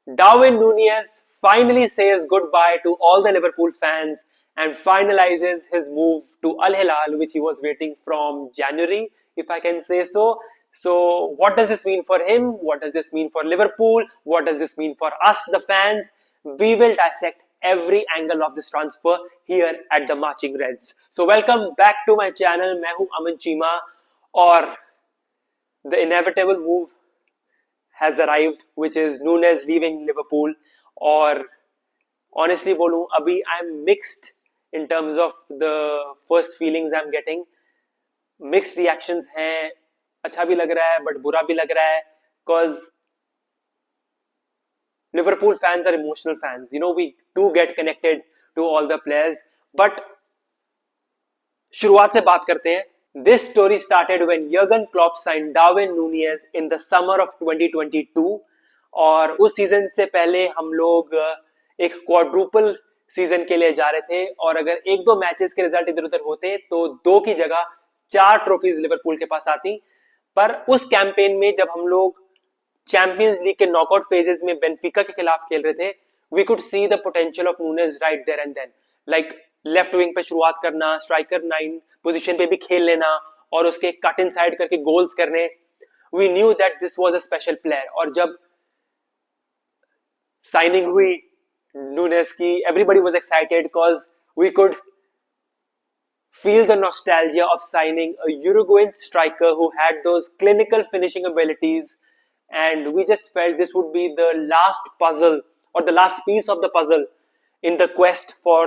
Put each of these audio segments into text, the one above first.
Darwin Núñez finally says goodbye to all the Liverpool fans and finalizes his move to Al Hilal, which he was waiting from January, if I can say so. So, what does this mean for him? What does this mean for Liverpool? What does this mean for us, the fans? We will dissect every angle of this transfer here at the Marching Reds. So, welcome back to my channel. मैं हूं अमन चीमा और the inevitable move has arrived, which is Núñez leaving Liverpool. और honestly बोलूं अभी I'm mixed in terms of the first feelings I'm getting. Mixed reactions हैं, अच्छा भी लग रहा है but बुरा भी लग रहा है because Liverpool fans are emotional fans. You know, we do get connected to all the players. But शुरुआत से बात करते हैं. This story started when Jurgen Klopp signed Darwin Núñez in the summer of 2022. और उस सीजन से पहले हम लोग एक क्वाड्रुपल सीजन के लिए जा रहे थे और अगर एक दो मैचेस के रिजल्ट इधर उधर होते तो दो की जगह 4 ट्रॉफीज लिवरपूल के पास आती. पर उस कैंपेन में जब हम लोग चैंपियंस लीग के नॉकआउट फेजेस में बेनफिका के खिलाफ खेल रहे थे, we could see the potential of Nunez right there and then. Like left wing पे शुरुआत करना, स्ट्राइकर 9 पोजीशन पे भी खेल लेना और उसके कट इन साइड करके गोल्स करने. We knew that this was a special player. और जब साइनिंग हुई नूनेज की, everybody was excited because we could feel the nostalgia of signing a Uruguayan striker who had those clinical finishing abilities, and we just felt this would be the last puzzle or the last piece of the puzzle in the quest for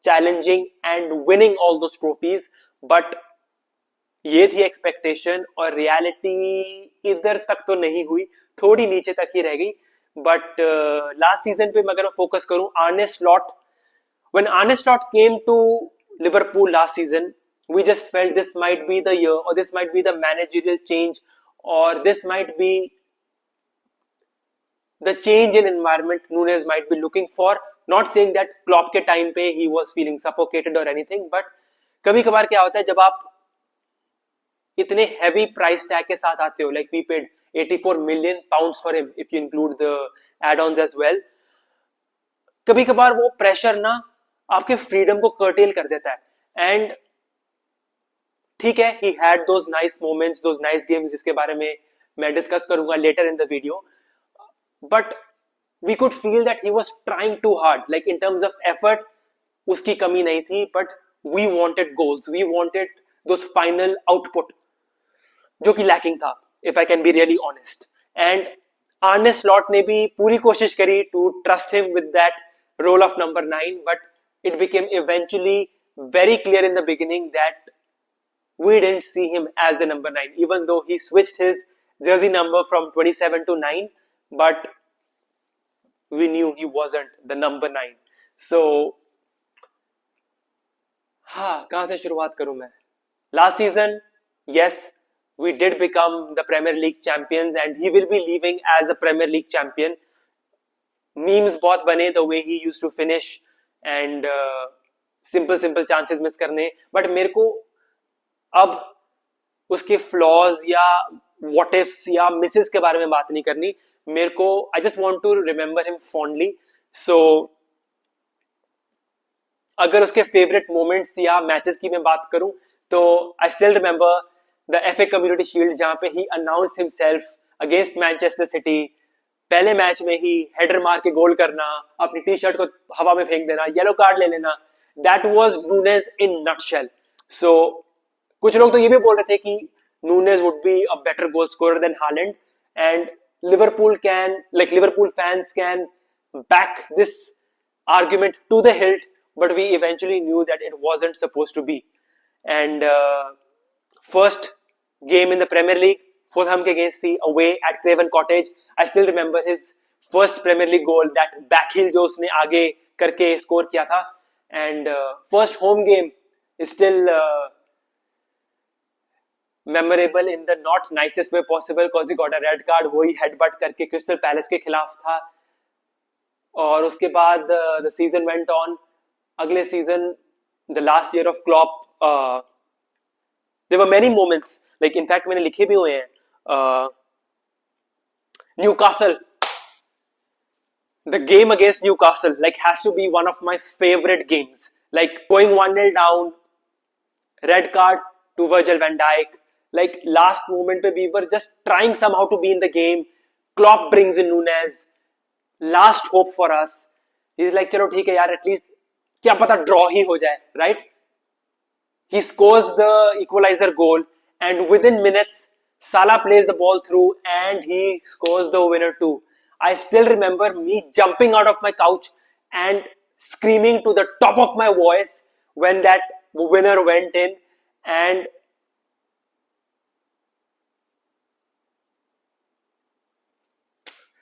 challenging and winning all those trophies. But ये थी expectation और reality इधर तक तो नहीं हुई, थोड़ी नीचे तक ही रह गई. बट लास्ट सीजन पे मैं अगर फोकस करूं, आर्ने slot, when Arne Slot came to Liverpool last season, we just felt this might be the year, or this might be the managerial change, or this might be the change in environment Núñez might be looking for. Not saying that Klopp के time पे he was feeling suffocated or anything, but कभी कभार क्या होता है जब आप इतने heavy price tag के साथ आते हो, like we paid 84 million pounds for him if you include the add-ons as well. कभी कभार वो प्रेशर ना आपके फ्रीडम को कर्टेल कर देता है. एंड ठीक है, he had those nice moments, those nice games जिसके बारे में मैं डिस्कस करूंगा later in the video. But we could feel that he was trying too hard. Like in terms of effort उसकी कमी नहीं थी, but we wanted goals, we wanted those final output जो कि लैकिंग था, if I can be really honest. And Arne Slot ने भी पूरी कोशिश करी to trust him with that role of number 9, but it became eventually very clear in the beginning that we didn't see him as the number 9, even though he switched his jersey number from 27 to 9, but we knew he wasn't the number 9. So कहां से शुरुआत करूं मैं? Last season, yes, we did become the Premier League champions and he will be leaving as a Premier League champion. Memes बहुत बने the way he used to finish and simple chances miss करने. But मेरे को अब उसके flaws या what ifs या Mrs के बारे में बात नहीं करनी. मेरे को I just want to remember him fondly. So अगर उसके फेवरेट मोमेंट्स या मैचेस की मैं बात करूं तो I still remember the FA community shield जहां पे he announced himself against Manchester City. पहले मैच में ही हेडर मार के गोल करना, अपनी टी शर्ट को हवा में फेंक देना, येलो कार्ड ले लेना. That was Nunez in nutshell. So कुछ लोग तो ये भी बोल रहे थे कि Nunez would be a better goal scorer than Haaland and Liverpool fans can back this argument to the hilt, but we eventually knew that it wasn't supposed to be. And first game in the Premier League Fulham के against थी away at Craven Cottage. I still remember his first Premier League goal, that backheel जो उसने आगे करके score किया था. And first home game is still memorable in the not nicest way possible because he got a red card. वही headbutt करके Crystal Palace के खिलाफ था. और उसके बाद the season went on. अगले season, the last year of Klopp, there were many moments. Like in fact मैंने लिखे भी हुए हैं. Newcastle the game against Newcastle like has to be one of my favorite games. Like going 1-0 down, red card to Virgil van Dijk. Like last moment pe we were just trying somehow to be in the game. Klopp brings in Nunez. Last hope for us. He's like चलो ठीक है यार at least क्या पता draw ही हो जाए, right? He scores the equalizer goal and within minutes Salah plays the ball through and he scores the winner too. I still remember me jumping out of my couch and screaming to the top of my voice when that winner went in, and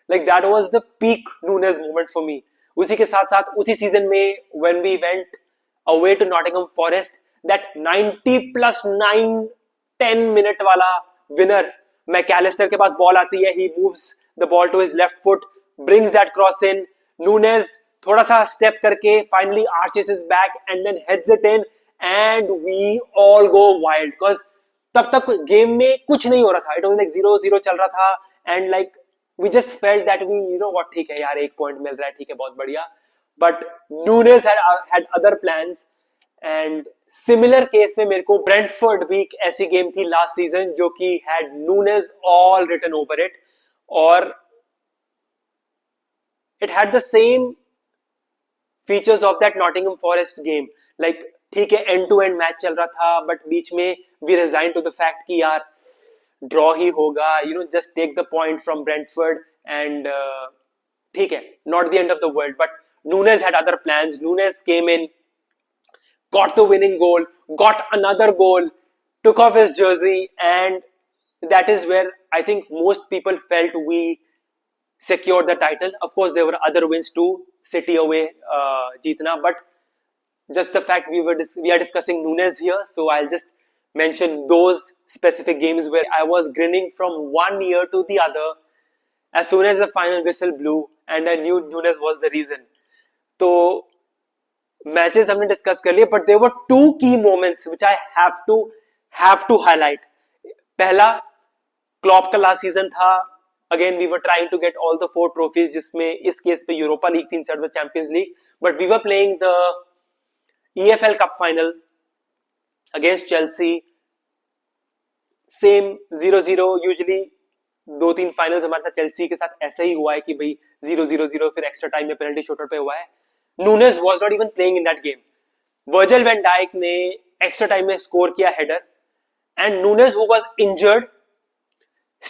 like that was the peak Nunes moment for me. उसी के साथ साथ उसी season में when we went away to Nottingham Forest, that 90 plus 9 10 minute वाला winner, मैकैलिस्टर के पास ball आती है, he moves the ball to his left foot, brings that cross in, Nunes थोड़ा सा step करके finally arches his back and then heads it in and we all go wild because तब तक game में कुछ नहीं हो रहा था, it was like 0-0 चल रहा था and like we just felt that we, you know what, ठीक है यार एक पॉइंट मिल रहा है, ठीक है बहुत बढ़िया. But Nunes had other plans and similar case में मेरे को ब्रेंटफोर्ड भी एक ऐसी गेम थी लास्ट सीजन जो कि had Nunez all written over it, और it had the same features of that Nottingham Forest game. Like ठीक है एंड टू एंड मैच चल रहा था बट बीच में we resign to the fact कि यार ड्रॉ ही होगा, you know just take the point from Brentford and ठीक है not the end of the world. But Nunez had other plans. Nunez came in, got the winning goal, got another goal, took off his jersey, and that is where I think most people felt we secured the title. Of course, there were other wins too, City away, jeetna, but just the fact we are discussing Nunes here, so I'll just mention those specific games where I was grinning from one ear to the other as soon as the final whistle blew, and I knew Nunes was the reason. So matches हमने discuss कर लिए but there were two key moments which I have to highlight. पहला Klopp का last season था. Again we were trying to get all the 4 trophies, जिसमें इस case पे Europa League थी instead of Champions League, but we were playing the EFL cup final against Chelsea. Same 0-0. Usually 2-3 finals हमारे साथ Chelsea के साथ ऐसा ही हुआ है कि भाई 0-0 फिर एक्स्ट्रा टाइम में पेनल्टी शूटआउट पे हुआ है. Nunes was not even playing in that game. Virgil van Dijk ने extra time में score किया header and Nunes who was injured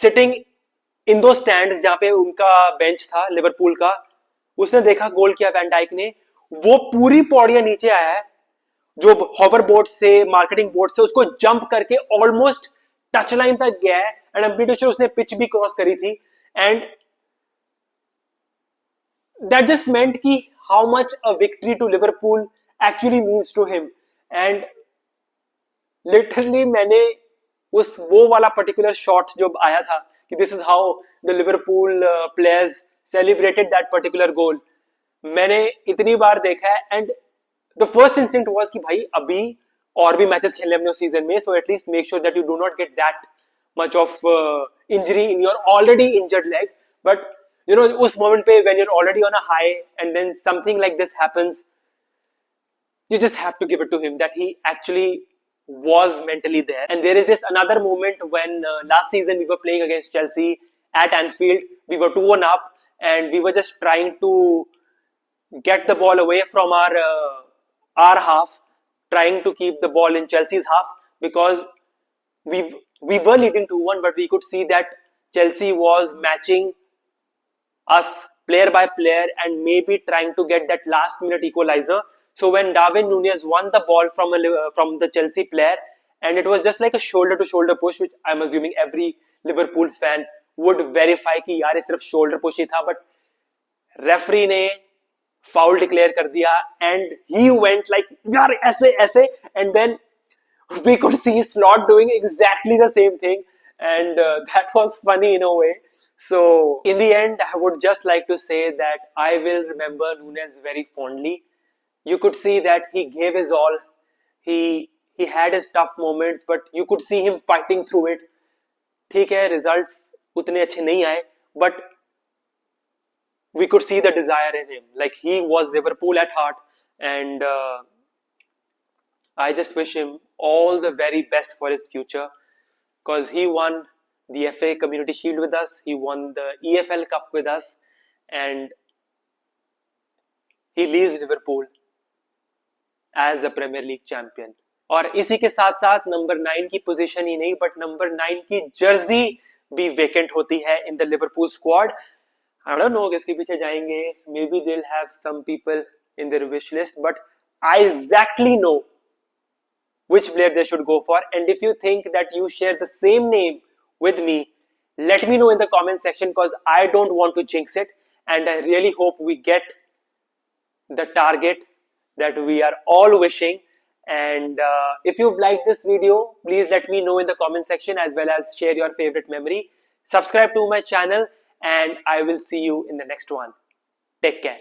sitting in those stands जहाँ पे उनका bench था लिवरपूल का, उसने देखा गोल किया वैन डाइक ने, वो पूरी पौड़ियां नीचे आया है जो हॉवर बोर्ड से मार्केटिंग बोर्ड से उसको जंप करके ऑलमोस्ट टच लाइन तक गया है and I am pretty sure उसने पिच भी क्रॉस करी थी. एंड that just meant कि how much a victory to Liverpool actually means to him. And literally मैंने उस वो वाला particular shot जो आया था कि this is how the Liverpool players celebrated that particular goal, मैंने इतनी बार देखा है. and the first instinct was कि भाई अभी और भी मैचेस खेलने अपने उस सीजन में, so at least make sure that you do not get that much of injury in your already injured leg. But you know उस मोमेंट पे when you're already on a high and then something like this happens, you just have to give it to him that he actually was mentally there. And there is this another moment when last season we were playing against Chelsea at Anfield. We were 2-1 up and we were just trying to get the ball away from our half, trying to keep the ball in Chelsea's half because we were leading 2-1, but we could see that Chelsea was matching us player by player and maybe trying to get that last minute equalizer. So when Darwin Núñez won the ball from the Chelsea player, and it was just like a shoulder to shoulder push, which I'm assuming every Liverpool fan would verify कि यार ये सिर्फ shoulder push ही था, but referee ने foul declare कर दिया and he went like यार ऐसे ऐसे, and then we could see Slot doing exactly the same thing, and that was funny in a way. So in the end, I would just like to say that I will remember Núñez very fondly. You could see that he gave his all. He had his tough moments, but you could see him fighting through it. ठीक है, results उतने अच्छे नहीं आए, but we could see the desire in him. Like, he was Liverpool at heart, and I just wish him all the very best for his future, because he won the FA Community Shield with us, he won the EFL Cup with us, and he leaves Liverpool as a Premier League champion. और इसी के साथ साथ number 9 की position ही नहीं, but number 9 की Jersey भी vacant होती है in the Liverpool squad. I don't know किसके पीछे जाएंगे. Maybe they'll have some people in their wish list, but I exactly know which player they should go for. And if you think that you share the same name with me, let me know in the comment section, because I don't want to jinx it, and I really hope we get the target that we are all wishing. And if you've liked this video, please let me know in the comment section, as well as share your favorite memory. Subscribe to my channel, and I will see you in the next one. Take care.